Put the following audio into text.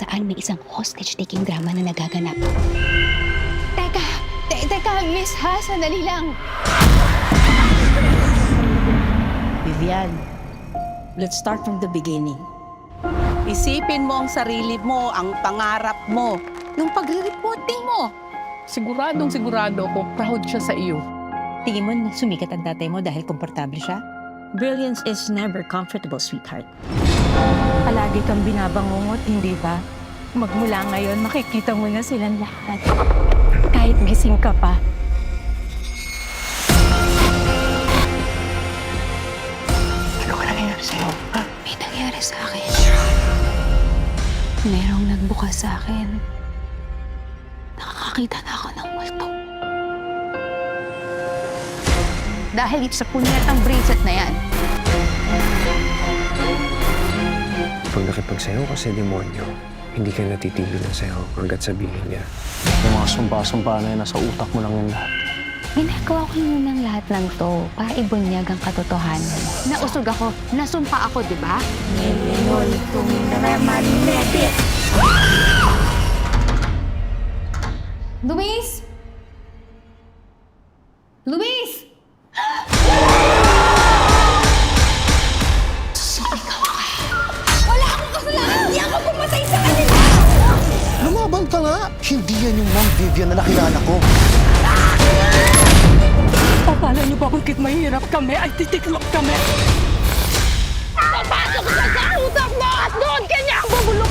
saan may isang hostage-taking drama na nagaganap. Teka, Miss ha, sandali lang. Vivian, let's start from the beginning. Isipin mo ang sarili mo, ang pangarap mo, nung pagre-reporting mo. Sigurado ako, proud siya sa iyo. Tingin mo sumikat ang tatay mo dahil komportable siya? Brilliance is never comfortable, sweetheart. Palagi kang binabangungot, hindi ba? Magmula ngayon, makikita mo na silang lahat. Kahit gising ka pa. Ano ka nangyayari sa'yo? May nangyari sa akin. Merong nagbukas sa akin. Nakakakita na ako ng multo. Dahil sa punyetang bracelet na yan. Pag nakipagsayaw ka sa demonyo, hindi ka natitigil ng sayaw hanggat sabihin niya. Yung mga sumpa-sumpa na yun, nasa utak mo lang yung lahat. Ginagawa ko yun ng lahat ng to para ibunyag ang katotohanan. Nausog ako, nasumpa ako, di ba? Luis! Luis! Wala akong kasalanan! Hindi ako pumatay sa kanila! Lumaban ka nga! Hindi yan yung Ma'am Vivian na nakilala ko. Akala niyo ba bakit mahirap kami ay titiklop kami? Papasok siya sa utak mo at doon kanya ang bubulong!